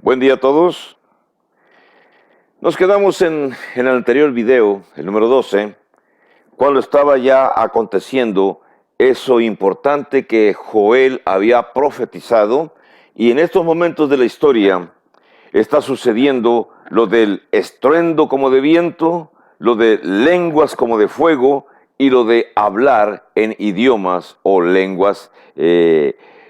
Buen día a todos. Nos quedamos en el anterior video, el número 12, cuando estaba ya aconteciendo eso importante que Joel había profetizado, y en estos momentos de la historia está sucediendo lo del estruendo como de viento, lo de lenguas como de fuego y lo de hablar en idiomas o lenguas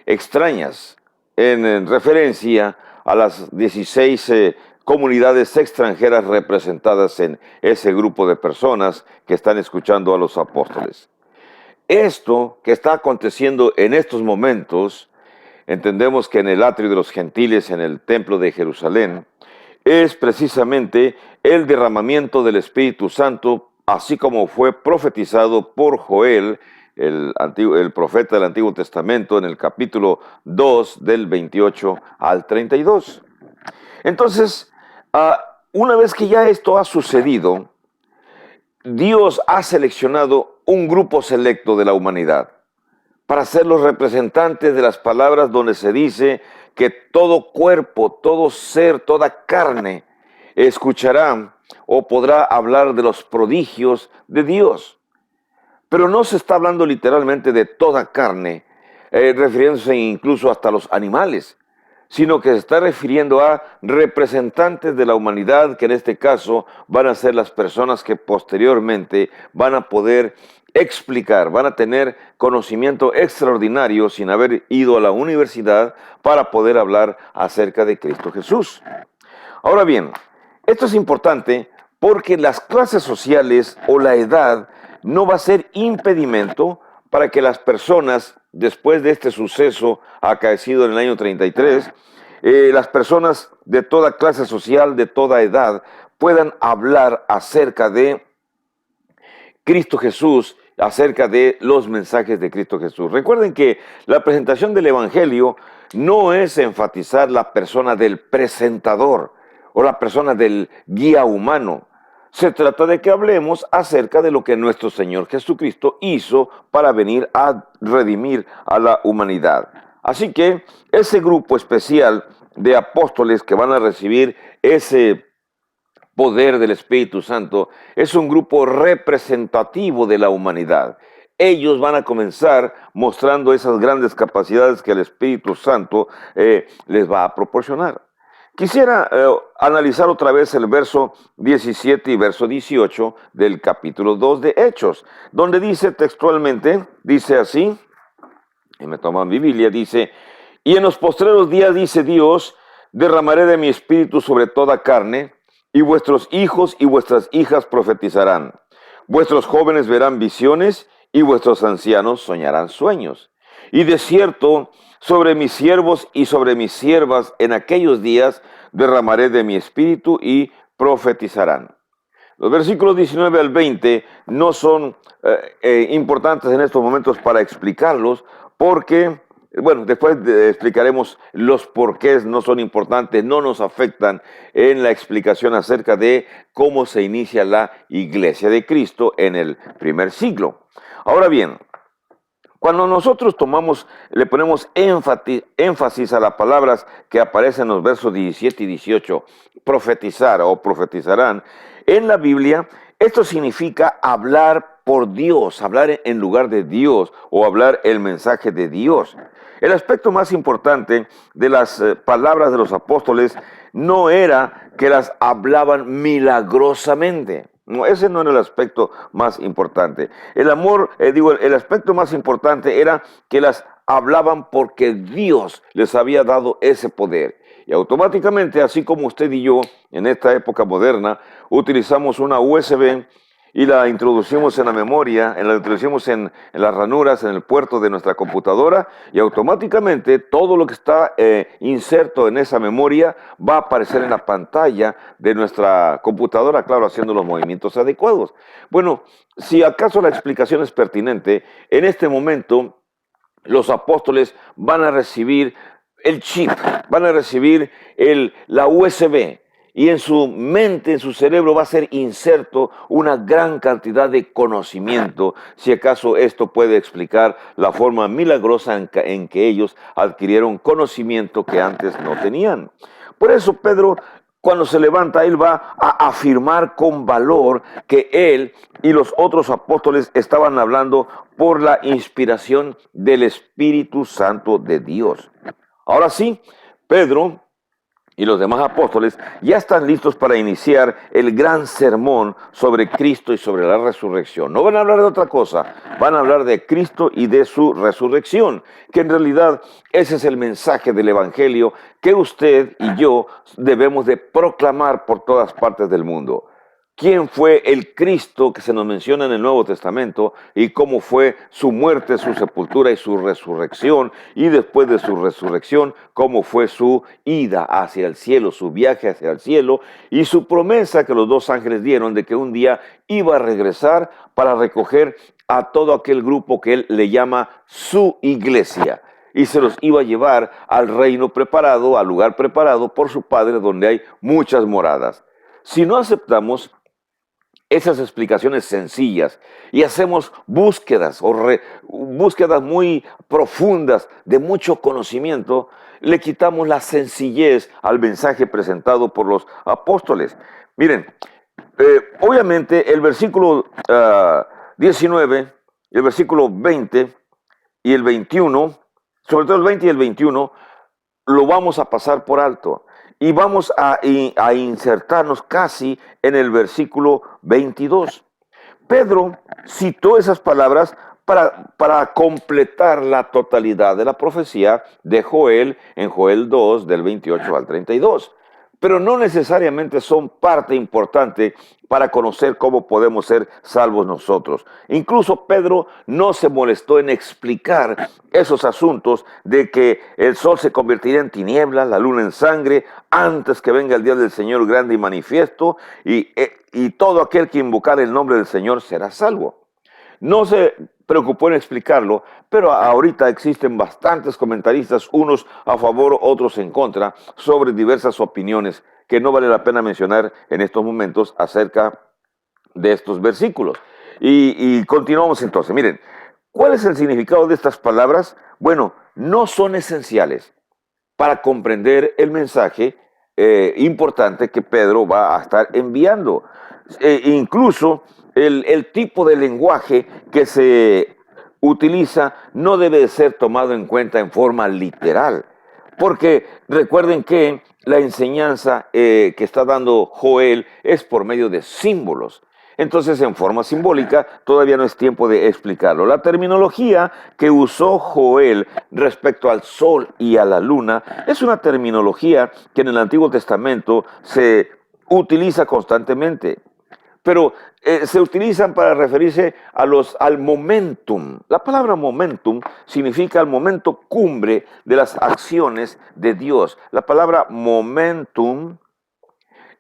extrañas, en referencia a las 16 comunidades extranjeras representadas en ese grupo de personas que están escuchando a los apóstoles. Esto que está aconteciendo en estos momentos, entendemos que en el atrio de los gentiles, en el templo de Jerusalén, es precisamente el derramamiento del Espíritu Santo, así como fue profetizado por Joel, el profeta del Antiguo Testamento, en el capítulo 2, del 28 al 32. Entonces, una vez que ya esto ha sucedido, Dios ha seleccionado un grupo selecto de la humanidad para ser los representantes de las palabras donde se dice que todo cuerpo, todo ser, toda carne escuchará o podrá hablar de los prodigios de Dios. Pero no se está hablando literalmente de toda carne, refiriéndose incluso hasta los animales, sino que se está refiriendo a representantes de la humanidad, que en este caso van a ser las personas que posteriormente van a poder explicar, van a tener conocimiento extraordinario sin haber ido a la universidad para poder hablar acerca de Cristo Jesús. Ahora bien, esto es importante porque las clases sociales o la edad no va a ser impedimento para que las personas, después de este suceso acaecido en el año 33, las personas de toda clase social, de toda edad, puedan hablar acerca de Cristo Jesús, acerca de los mensajes de Cristo Jesús. Recuerden que la presentación del Evangelio no es enfatizar la persona del presentador o la persona del guía humano. Se trata de que hablemos acerca de lo que nuestro Señor Jesucristo hizo para venir a redimir a la humanidad. Así que ese grupo especial de apóstoles que van a recibir ese poder del Espíritu Santo es un grupo representativo de la humanidad. Ellos van a comenzar mostrando esas grandes capacidades que el Espíritu Santo les va a proporcionar. Quisiera analizar otra vez el verso 17 y verso 18 del capítulo 2 de Hechos, donde dice textualmente, dice así, y me toman mi Biblia, dice, y en los postreros días, dice Dios, derramaré de mi espíritu sobre toda carne, y vuestros hijos y vuestras hijas profetizarán. Vuestros jóvenes verán visiones, y vuestros ancianos soñarán sueños. Y de cierto, sobre mis siervos y sobre mis siervas en aquellos días derramaré de mi espíritu y profetizarán. Los versículos 19 al 20 no son importantes en estos momentos para explicarlos porque, bueno, después explicaremos los porqués, no son importantes, no nos afectan en la explicación acerca de cómo se inicia la iglesia de Cristo en el primer siglo. Ahora bien, cuando nosotros le ponemos énfasis a las palabras que aparecen en los versos 17 y 18, profetizar o profetizarán, en la Biblia esto significa hablar por Dios, hablar en lugar de Dios o hablar el mensaje de Dios. El aspecto más importante de las palabras de los apóstoles no era que las hablaban milagrosamente. No, ese no era el aspecto más importante. El aspecto más importante era que las hablaban porque Dios les había dado ese poder. Y automáticamente, así como usted y yo, en esta época moderna, utilizamos una USB y la introducimos en la memoria, la introducimos en las ranuras, en el puerto de nuestra computadora, y automáticamente todo lo que está inserto en esa memoria va a aparecer en la pantalla de nuestra computadora, claro, haciendo los movimientos adecuados. Bueno, si acaso la explicación es pertinente, en este momento los apóstoles van a recibir el chip, van a recibir la USB. y en su mente, en su cerebro va a ser inserto una gran cantidad de conocimiento, si acaso esto puede explicar la forma milagrosa en que ellos adquirieron conocimiento que antes no tenían. Por eso Pedro, cuando se levanta, él va a afirmar con valor que él y los otros apóstoles estaban hablando por la inspiración del Espíritu Santo de Dios. Ahora sí, Pedro y los demás apóstoles ya están listos para iniciar el gran sermón sobre Cristo y sobre la resurrección. No van a hablar de otra cosa, van a hablar de Cristo y de su resurrección, que en realidad ese es el mensaje del Evangelio que usted y yo debemos de proclamar por todas partes del mundo. ¿Quién fue el Cristo que se nos menciona en el Nuevo Testamento y cómo fue su muerte, su sepultura y su resurrección? Y después de su resurrección, cómo fue su ida hacia el cielo, su viaje hacia el cielo y su promesa que los dos ángeles dieron de que un día iba a regresar para recoger a todo aquel grupo que él le llama su iglesia. Y se los iba a llevar al reino preparado, al lugar preparado por su Padre, donde hay muchas moradas. Si no aceptamos esas explicaciones sencillas y hacemos búsquedas búsquedas muy profundas de mucho conocimiento, le quitamos la sencillez al mensaje presentado por los apóstoles. Miren, obviamente el versículo 19, el versículo 20 y el 21, sobre todo el 20 y el 21, lo vamos a pasar por alto. Y vamos a insertarnos casi en el versículo 22. Pedro citó esas palabras para completar la totalidad de la profecía de Joel en Joel 2, del 28 al 32. Pero no necesariamente son parte importante para conocer cómo podemos ser salvos nosotros. Incluso Pedro no se molestó en explicar esos asuntos de que el sol se convertirá en tinieblas, la luna en sangre, antes que venga el día del Señor grande y manifiesto, y todo aquel que invocar el nombre del Señor será salvo. No se preocupó en explicarlo, pero ahorita existen bastantes comentaristas, unos a favor, otros en contra, sobre diversas opiniones que no vale la pena mencionar en estos momentos acerca de estos versículos. Y continuamos entonces. Miren, ¿cuál es el significado de estas palabras? Bueno, no son esenciales para comprender el mensaje importante que Pedro va a estar enviando. Incluso el tipo de lenguaje que se utiliza no debe de ser tomado en cuenta en forma literal, porque recuerden que la enseñanza que está dando Joel es por medio de símbolos. Entonces, en forma simbólica, todavía no es tiempo de explicarlo. La terminología que usó Joel respecto al sol y a la luna es una terminología que en el Antiguo Testamento se utiliza constantemente, pero se utilizan para referirse al momentum. La palabra momentum significa el momento cumbre de las acciones de Dios. La palabra momentum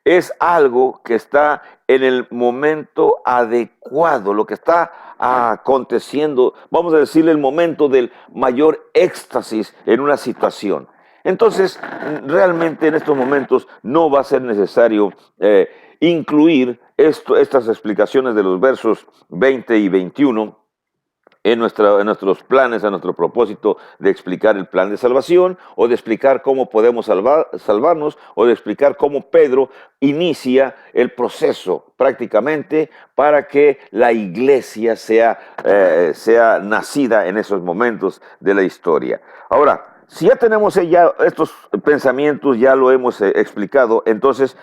es algo que está en el momento adecuado, lo que está aconteciendo, vamos a decirle el momento del mayor éxtasis en una situación. Entonces, realmente en estos momentos no va a ser necesario incluir estas explicaciones de los versos 20 y 21 en nuestros planes, a nuestro propósito de explicar el plan de salvación, o de explicar cómo podemos salvarnos, o de explicar cómo Pedro inicia el proceso prácticamente para que la iglesia sea nacida en esos momentos de la historia. Ahora, si ya tenemos ya estos pensamientos, ya lo hemos explicado, entonces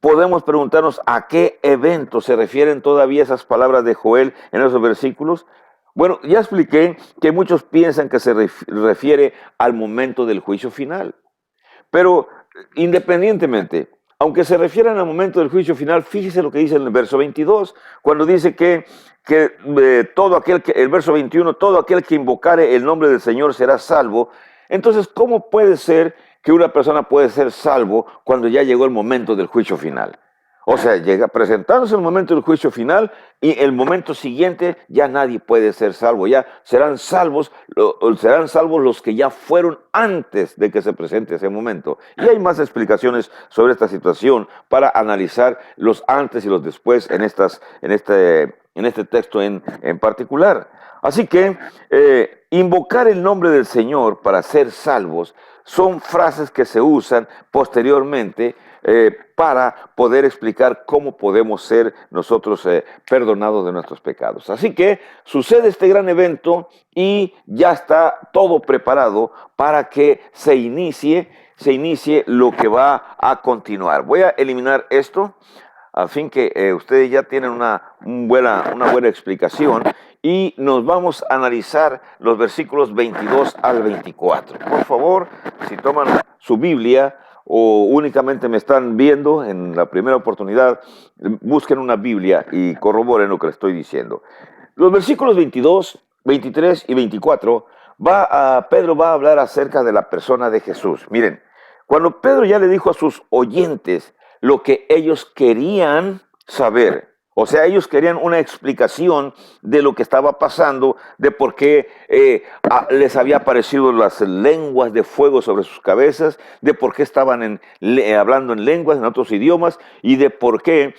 podemos preguntarnos a qué evento se refieren todavía esas palabras de Joel en esos versículos. Bueno, ya expliqué que muchos piensan que se refiere al momento del juicio final. Pero independientemente, aunque se refieran al momento del juicio final, fíjese lo que dice en el verso 22, cuando dice que el verso 21, todo aquel que invocare el nombre del Señor será salvo. Entonces, ¿cómo puede ser que una persona puede ser salvo cuando ya llegó el momento del juicio final? O sea, llega presentándose el momento del juicio final y el momento siguiente ya nadie puede ser salvo, ya serán salvos los que ya fueron antes de que se presente ese momento. Y hay más explicaciones sobre esta situación para analizar los antes y los después en este texto en particular. Así que invocar el nombre del Señor para ser salvos son frases que se usan posteriormente para poder explicar cómo podemos ser nosotros perdonados de nuestros pecados. Así que sucede este gran evento y ya está todo preparado para que se inicie lo que va a continuar. Voy a eliminar esto a fin que ustedes ya tienen una buena explicación y nos vamos a analizar los versículos 22 al 24. Por favor, si toman su Biblia o únicamente me están viendo en la primera oportunidad, busquen una Biblia y corroboren lo que les estoy diciendo. Los versículos 22, 23 y 24, Pedro va a hablar acerca de la persona de Jesús. Miren, cuando Pedro ya le dijo a sus oyentes lo que ellos querían saber, o sea, ellos querían una explicación de lo que estaba pasando, de por qué les había aparecido las lenguas de fuego sobre sus cabezas, de por qué estaban hablando en lenguas, en otros idiomas, y de por qué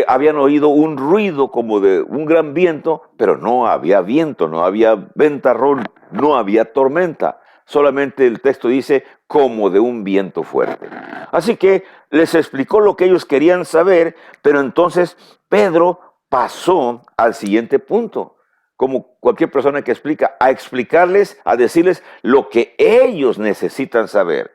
habían oído un ruido como de un gran viento, pero no había viento, no había ventarrón, no había tormenta. Solamente el texto dice como de un viento fuerte. Así que les explicó lo que ellos querían saber, pero entonces Pedro pasó al siguiente punto, como cualquier persona que explica, a explicarles, a decirles lo que ellos necesitan saber.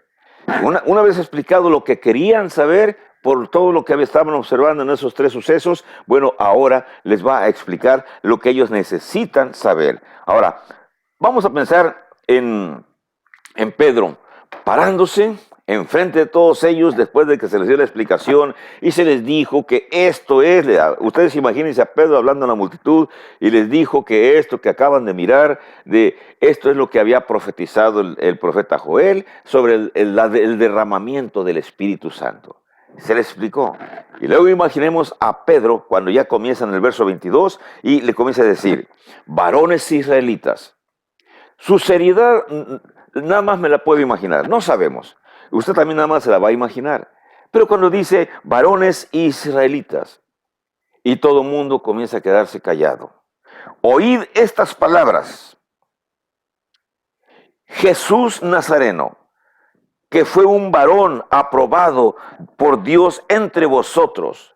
Una vez explicado lo que querían saber, por todo lo que estaban observando en esos tres sucesos, bueno, ahora les va a explicar lo que ellos necesitan saber. Ahora, vamos a pensar en Pedro, parándose enfrente de todos ellos después de que se les dio la explicación y se les dijo que esto es, ustedes imagínense a Pedro hablando a la multitud y les dijo que esto que acaban de mirar, de esto es lo que había profetizado el profeta Joel sobre el derramamiento del Espíritu Santo. Se le explicó. Y luego imaginemos a Pedro cuando ya comienza en el verso 22 y le comienza a decir, varones israelitas, su seriedad nada más me la puedo imaginar, no sabemos. Usted también nada más se la va a imaginar. Pero cuando dice varones israelitas y todo el mundo comienza a quedarse callado. Oíd estas palabras. Jesús Nazareno, que fue un varón aprobado por Dios entre vosotros,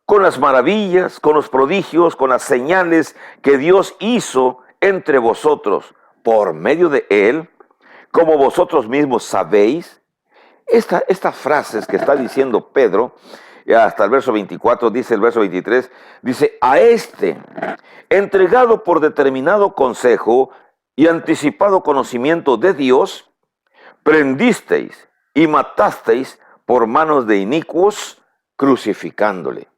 con las maravillas, con los prodigios, con las señales que Dios hizo entre vosotros por medio de él, como vosotros mismos sabéis. Estas frases que está diciendo Pedro, hasta el verso 24, dice el verso 23, dice, a este, entregado por determinado consejo y anticipado conocimiento de Dios, prendisteis y matasteis por manos de inicuos, crucificándole.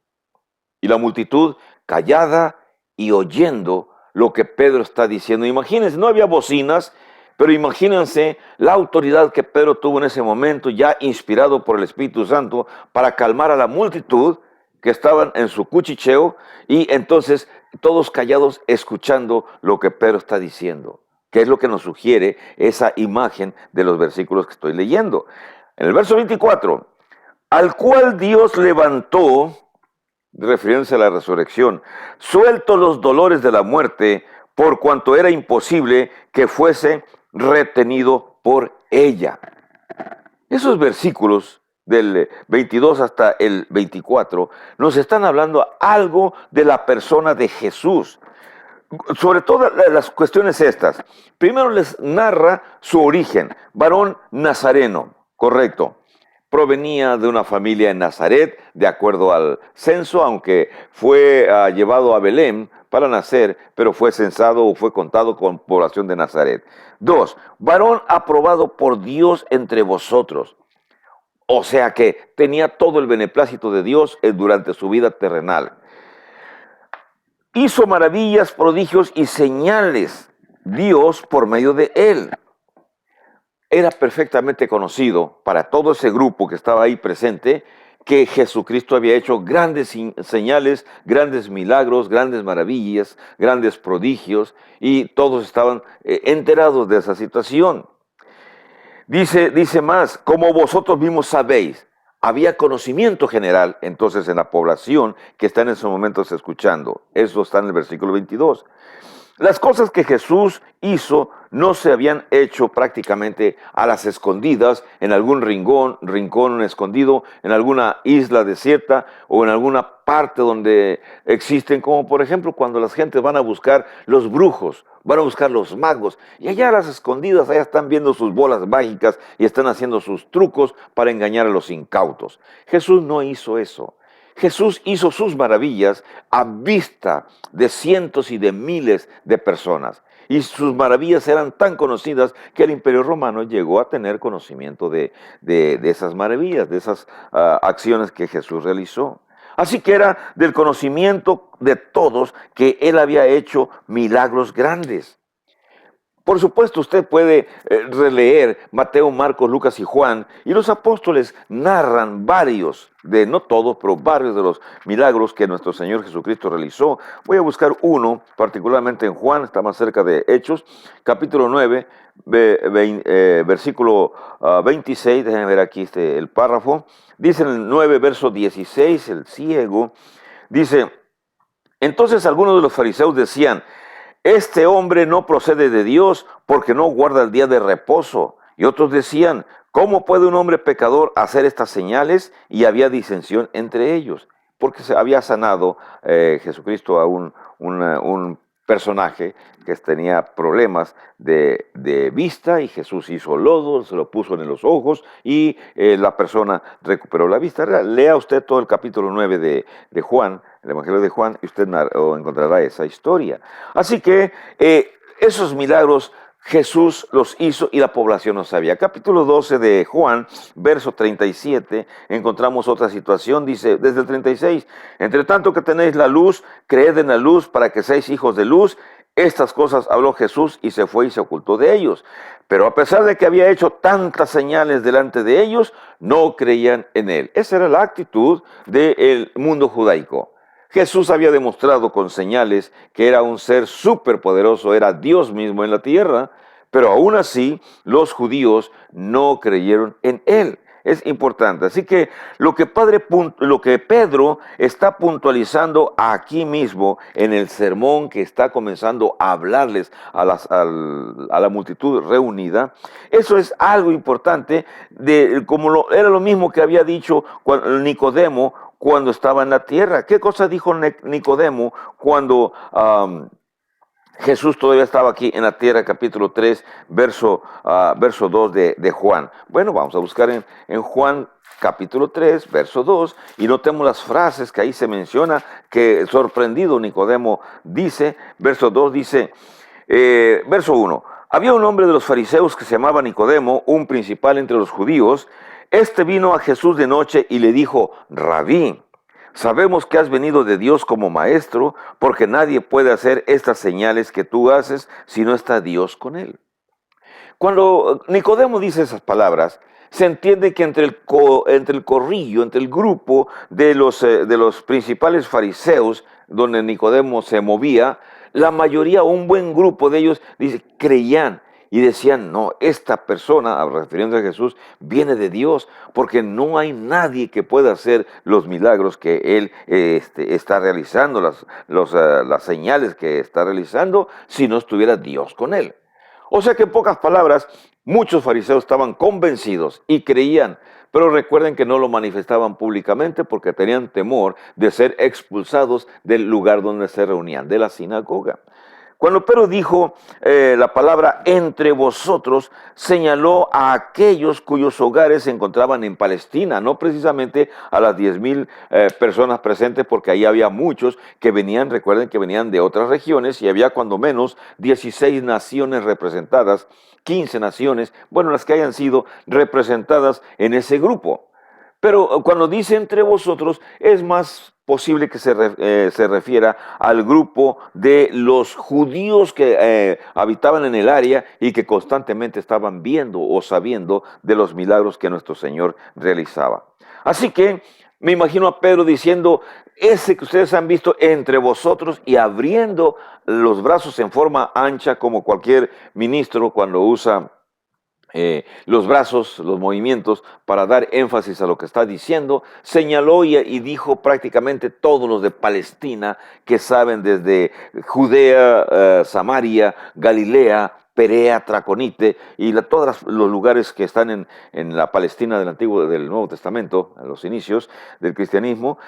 Y la multitud callada y oyendo lo que Pedro está diciendo. Imagínense, no había bocinas, pero imagínense la autoridad que Pedro tuvo en ese momento, ya inspirado por el Espíritu Santo, para calmar a la multitud que estaban en su cuchicheo y entonces todos callados escuchando lo que Pedro está diciendo, que es lo que nos sugiere esa imagen de los versículos que estoy leyendo. En el verso 24, al cual Dios levantó, refiriéndose a la resurrección, suelto los dolores de la muerte, por cuanto era imposible que fuese retenido por ella. Esos versículos del 22 hasta el 24 nos están hablando algo de la persona de Jesús. Sobre todo las cuestiones estas. Primero les narra su origen, varón nazareno, correcto. Provenía de una familia en Nazaret, de acuerdo al censo, aunque fue llevado a Belén para nacer, pero fue censado o fue contado con población de Nazaret. 2, varón aprobado por Dios entre vosotros. O sea que tenía todo el beneplácito de Dios durante su vida terrenal. Hizo maravillas, prodigios y señales Dios por medio de él. Era perfectamente conocido para todo ese grupo que estaba ahí presente que Jesucristo había hecho grandes señales, grandes milagros, grandes maravillas, grandes prodigios, y todos estaban enterados de esa situación. Dice más, como vosotros mismos sabéis, había conocimiento general entonces en la población que está en esos momentos escuchando. Eso está en el versículo 22. Las cosas que Jesús hizo no se habían hecho prácticamente a las escondidas, en algún rincón escondido, en alguna isla desierta o en alguna parte donde existen, como por ejemplo cuando las gentes van a buscar los brujos, van a buscar los magos, y allá a las escondidas, allá están viendo sus bolas mágicas y están haciendo sus trucos para engañar a los incautos. Jesús no hizo eso. Jesús hizo sus maravillas a vista de cientos y de miles de personas. Y sus maravillas eran tan conocidas que el Imperio Romano llegó a tener conocimiento de esas maravillas, de esas acciones que Jesús realizó. Así que era del conocimiento de todos que él había hecho milagros grandes. Por supuesto, usted puede releer Mateo, Marcos, Lucas y Juan, y los apóstoles narran varios, no todos, pero varios de los milagros que nuestro Señor Jesucristo realizó. Voy a buscar uno, particularmente en Juan, está más cerca de Hechos, capítulo 9, versículo 26, déjenme ver aquí el párrafo. Dice en el 9, verso 16, el ciego, dice, entonces algunos de los fariseos decían, este hombre no procede de Dios porque no guarda el día de reposo. Y otros decían, ¿cómo puede un hombre pecador hacer estas señales? Y había disensión entre ellos, porque se había sanado Jesucristo a un personaje que tenía problemas de vista, y Jesús hizo lodo, se lo puso en los ojos y la persona recuperó la vista. Lea usted todo el capítulo 9 de Juan, el Evangelio de Juan, y usted encontrará esa historia. Así que esos milagros Jesús los hizo y la población no sabía. Capítulo 12 de Juan, verso 37, encontramos otra situación, dice desde el 36, entre tanto que tenéis la luz, creed en la luz para que seáis hijos de luz. Estas cosas habló Jesús y se fue y se ocultó de ellos. Pero a pesar de que había hecho tantas señales delante de ellos, no creían en él. Esa era la actitud del mundo judaico. Jesús había demostrado con señales que era un ser superpoderoso, era Dios mismo en la tierra, pero aún así los judíos no creyeron en él. Es importante. Así que lo que Pedro está puntualizando aquí mismo en el sermón que está comenzando a hablarles a la multitud reunida, eso es algo importante, era lo mismo que había dicho Nicodemo cuando estaba en la tierra. ¿Qué cosa dijo Nicodemo cuando Jesús todavía estaba aquí en la tierra? Capítulo 3, verso 2 de Juan. Bueno, vamos a buscar en Juan capítulo 3, verso 2, y notemos las frases que ahí se menciona, que sorprendido Nicodemo dice. Verso 2 dice, verso 1, había un hombre de los fariseos que se llamaba Nicodemo, un principal entre los judíos. Este vino a Jesús de noche y le dijo, Rabí, sabemos que has venido de Dios como maestro, porque nadie puede hacer estas señales que tú haces si no está Dios con él. Cuando Nicodemo dice esas palabras, se entiende que entre el corrillo, entre el grupo de los principales fariseos, donde Nicodemo se movía, la mayoría, un buen grupo de ellos, creían y decían, no, esta persona, refiriéndose a Jesús, viene de Dios, porque no hay nadie que pueda hacer los milagros que él está realizando, las señales que está realizando, si no estuviera Dios con él. O sea que en pocas palabras, muchos fariseos estaban convencidos y creían, pero recuerden que no lo manifestaban públicamente porque tenían temor de ser expulsados del lugar donde se reunían, de la sinagoga. Cuando Pedro dijo la palabra entre vosotros, señaló a aquellos cuyos hogares se encontraban en Palestina, no precisamente a las 10,000 personas presentes, porque ahí había muchos que venían, recuerden que venían de otras regiones, y había cuando menos 16 naciones representadas, 15 naciones, bueno, las que hayan sido representadas en ese grupo. Pero cuando dice entre vosotros, es más posible que se refiera al grupo de los judíos que habitaban en el área y que constantemente estaban viendo o sabiendo de los milagros que nuestro Señor realizaba. Así que Me imagino a Pedro diciendo, ese que ustedes han visto entre vosotros y abriendo los brazos en forma ancha como cualquier ministro cuando usa los brazos, los movimientos, para dar énfasis a lo que está diciendo, señaló y dijo prácticamente todos los de Palestina que saben desde Judea, Samaria, Galilea, Perea, Traconite y todos los lugares que están en la Palestina del Antiguo, del Nuevo Testamento, a los inicios del cristianismo,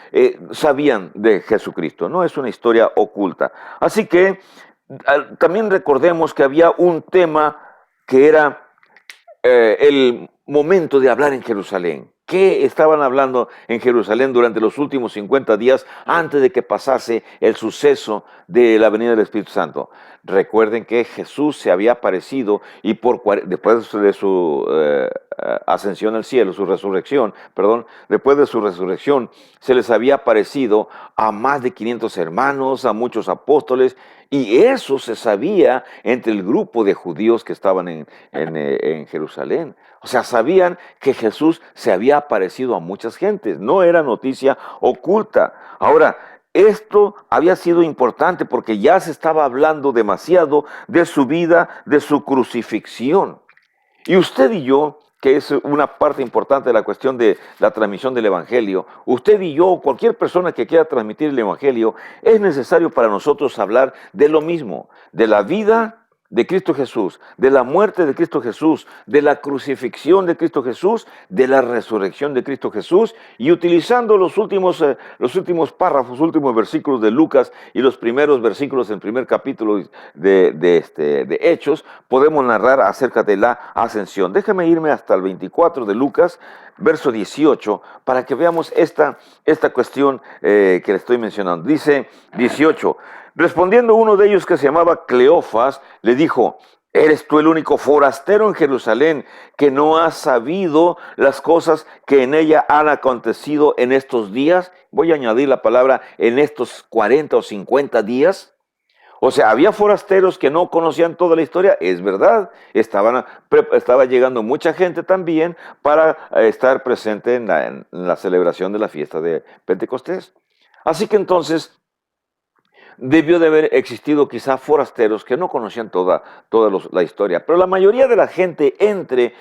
sabían de Jesucristo. No es una historia oculta. Así que también recordemos que había un tema que era el momento de hablar en Jerusalén. ¿Qué estaban hablando en Jerusalén durante los últimos 50 días antes de que pasase el suceso de la venida del Espíritu Santo? Recuerden que Jesús se había aparecido y después de su ascensión al cielo, su resurrección, perdón, después de su resurrección, se les había aparecido a más de 500 hermanos, a muchos apóstoles, y eso se sabía entre el grupo de judíos que estaban en Jerusalén. O sea, sabían que Jesús se había aparecido a muchas gentes, no era noticia oculta. Ahora, esto había sido importante porque ya se estaba hablando demasiado de su vida, de su crucifixión. Y usted y yo, que es una parte importante de la cuestión de la transmisión del Evangelio, usted y yo, cualquier persona que quiera transmitir el Evangelio, es necesario para nosotros hablar de lo mismo, de la vida de Cristo Jesús, de la muerte de Cristo Jesús, de la crucifixión de Cristo Jesús, de la resurrección de Cristo Jesús, y utilizando los últimos párrafos, últimos versículos de Lucas y los primeros versículos del primer capítulo de Hechos, podemos narrar acerca de la ascensión. Déjame irme hasta el 24 de Lucas, verso 18, para que veamos esta cuestión que le estoy mencionando. Dice 18, respondiendo uno de ellos que se llamaba Cleofas, le dijo, ¿eres tú el único forastero en Jerusalén que no has sabido las cosas que en ella han acontecido en estos días? Voy a añadir la palabra en estos 40 o 50 días. O sea, había forasteros que no conocían toda la historia, es verdad, estaba llegando mucha gente también para estar presente en la celebración de la fiesta de Pentecostés. Así que entonces debió de haber existido quizá forasteros que no conocían toda la historia, pero la mayoría de la gente entre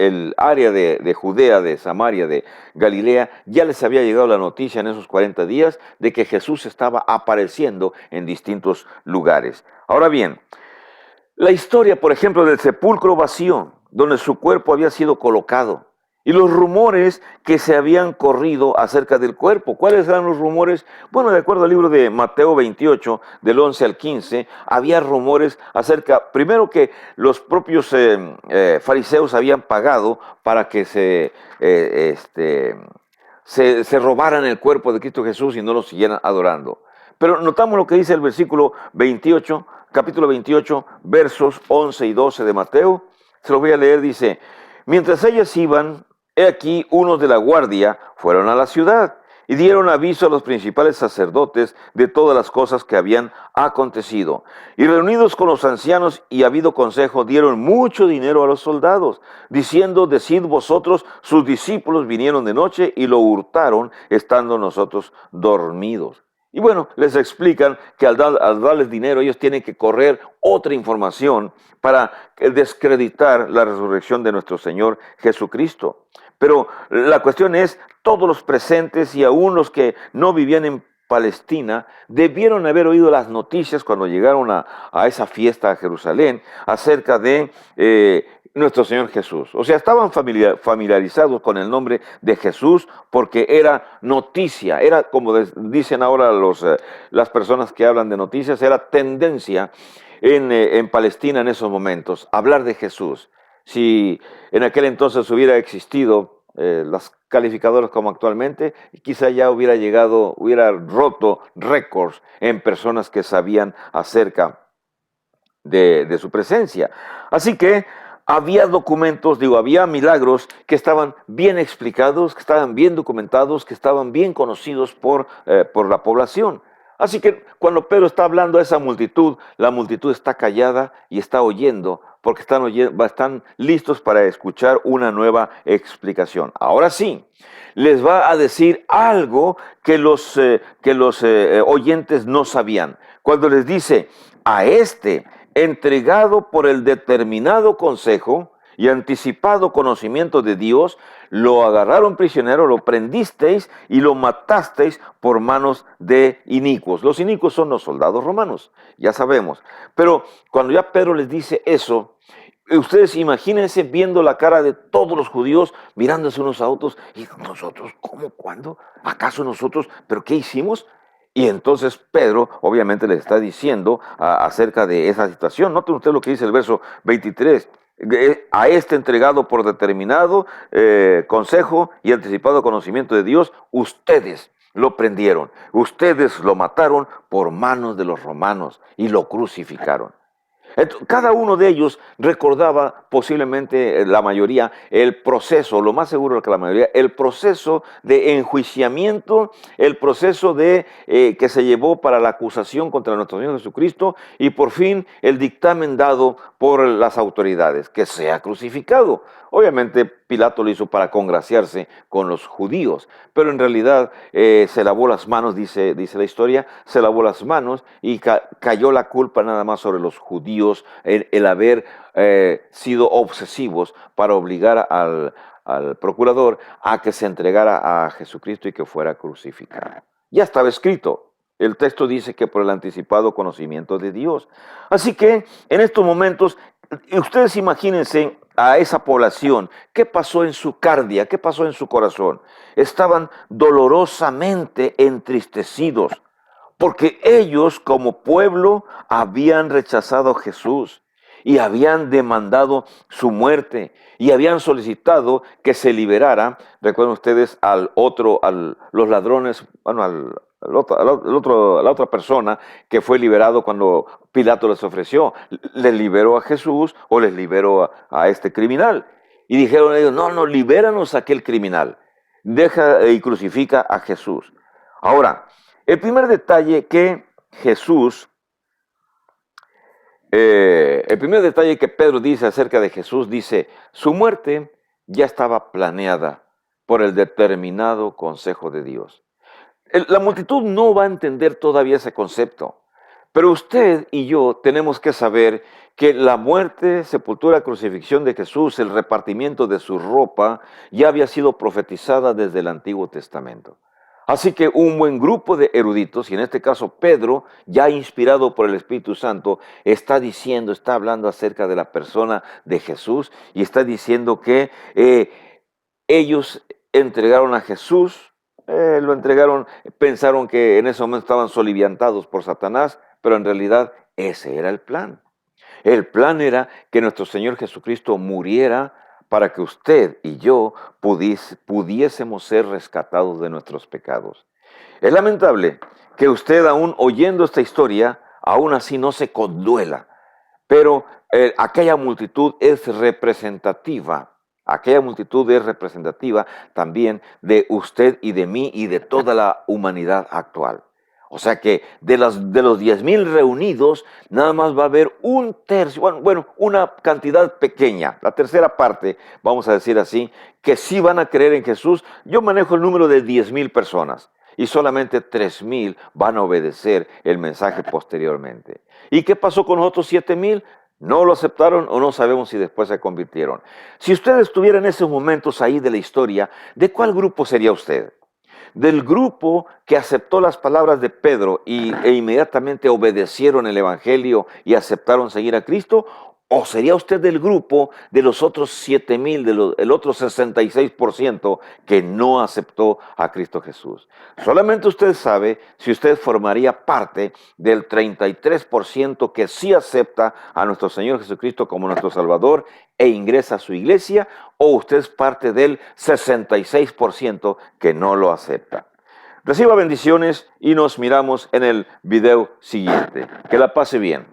el área de Judea, de Samaria, de Galilea, ya les había llegado la noticia en esos 40 días de que Jesús estaba apareciendo en distintos lugares. Ahora bien, la historia, por ejemplo, del sepulcro vacío, donde su cuerpo había sido colocado, y los rumores que se habían corrido acerca del cuerpo. ¿Cuáles eran los rumores? Bueno, de acuerdo al libro de Mateo 28, del 11 al 15, había rumores acerca, primero que los propios fariseos habían pagado para que se robaran el cuerpo de Cristo Jesús y no lo siguieran adorando. Pero notamos lo que dice el versículo 28, capítulo 28, versos 11 y 12 de Mateo. Se los voy a leer, dice, mientras ellas iban, he aquí unos de la guardia fueron a la ciudad y dieron aviso a los principales sacerdotes de todas las cosas que habían acontecido. Y reunidos con los ancianos y habido consejo, dieron mucho dinero a los soldados, diciendo, decid vosotros, sus discípulos vinieron de noche y lo hurtaron, estando nosotros dormidos. Y bueno, les explican que al darles dinero ellos tienen que correr otra información para descreditar la resurrección de nuestro Señor Jesucristo. Pero la cuestión es, todos los presentes y aún los que no vivían en Palestina debieron haber oído las noticias cuando llegaron a esa fiesta a Jerusalén acerca de nuestro Señor Jesús. O sea, estaban familiarizados con el nombre de Jesús porque era noticia, era como dicen ahora las personas que hablan de noticias, era tendencia en Palestina en esos momentos, hablar de Jesús. Si en aquel entonces hubiera existido las calificadoras como actualmente, quizá ya hubiera roto récords en personas que sabían acerca de su presencia. Así que había documentos, había milagros que estaban bien explicados, que estaban bien documentados, que estaban bien conocidos por la población. Así que cuando Pedro está hablando a esa multitud, la multitud está callada y está oyendo porque están listos para escuchar una nueva explicación. Ahora sí, les va a decir algo que los oyentes no sabían. Cuando les dice, a este, entregado por el determinado consejo y anticipado conocimiento de Dios, lo agarraron prisionero, lo prendisteis y lo matasteis por manos de inicuos. Los inicuos son los soldados romanos, ya sabemos. Pero cuando ya Pedro les dice eso, ustedes imagínense viendo la cara de todos los judíos mirándose unos a otros y nosotros, ¿cómo? ¿Cuándo? ¿Acaso nosotros? ¿Pero qué hicimos? Y entonces Pedro obviamente les está diciendo acerca de esa situación. Noten ustedes lo que dice el verso 23. A este entregado por determinado consejo y anticipado conocimiento de Dios, ustedes lo prendieron, ustedes lo mataron por manos de los romanos y lo crucificaron. Cada uno de ellos recordaba, posiblemente la mayoría, el proceso, lo más seguro que la mayoría, el proceso de enjuiciamiento, el proceso que se llevó para la acusación contra nuestro Señor Jesucristo y por fin el dictamen dado por las autoridades, que sea crucificado. Obviamente Pilato lo hizo para congraciarse con los judíos, pero en realidad se lavó las manos, dice la historia, se lavó las manos y cayó la culpa nada más sobre los judíos, el haber sido obsesivos para obligar al procurador a que se entregara a Jesucristo y que fuera crucificado. Ya estaba escrito. El texto dice que por el anticipado conocimiento de Dios. Así que en estos momentos, ustedes imagínense a esa población, ¿qué pasó en su cardia? ¿Qué pasó en su corazón? Estaban dolorosamente entristecidos, porque ellos como pueblo habían rechazado a Jesús y habían demandado su muerte y habían solicitado que se liberara, recuerden ustedes, a los ladrones, bueno, a la otra persona que fue liberado cuando Pilato les ofreció. ¿Les liberó a Jesús o les liberó a este criminal? Y dijeron ellos, no, libéranos a aquel criminal. Deja y crucifica a Jesús. Ahora, el primer detalle que el primer detalle que Pedro dice acerca de Jesús, dice, su muerte ya estaba planeada por el determinado consejo de Dios. La multitud no va a entender todavía ese concepto, pero usted y yo tenemos que saber que la muerte, sepultura, crucifixión de Jesús, el repartimiento de su ropa, ya había sido profetizada desde el Antiguo Testamento. Así que un buen grupo de eruditos, y en este caso Pedro, ya inspirado por el Espíritu Santo, está hablando acerca de la persona de Jesús y está diciendo que ellos entregaron a Jesús, lo entregaron, pensaron que en ese momento estaban soliviantados por Satanás, pero en realidad ese era el plan. El plan era que nuestro Señor Jesucristo muriera para que usted y yo pudiésemos ser rescatados de nuestros pecados. Es lamentable que usted, aún oyendo esta historia, aún así no se conduela, pero aquella multitud es representativa también de usted y de mí y de toda la humanidad actual. O sea que de los 10,000 reunidos, nada más va a haber un tercio, bueno, una cantidad pequeña, la tercera parte, vamos a decir así, que sí van a creer en Jesús. Yo manejo el número de 10,000 personas y solamente 3,000 van a obedecer el mensaje posteriormente. ¿Y qué pasó con los otros 7,000? No lo aceptaron o no sabemos si después se convirtieron. Si usted estuviera en esos momentos ahí de la historia, ¿de cuál grupo sería usted? ¿Del grupo que aceptó las palabras de Pedro e inmediatamente obedecieron el Evangelio y aceptaron seguir a Cristo? ¿O sería usted del grupo de los otros 7,000, el otro 66% que no aceptó a Cristo Jesús? Solamente usted sabe si usted formaría parte del 33% que sí acepta a nuestro Señor Jesucristo como nuestro Salvador e ingresa a su iglesia, o usted es parte del 66% que no lo acepta. Reciba bendiciones y nos miramos en el video siguiente. Que la pase bien.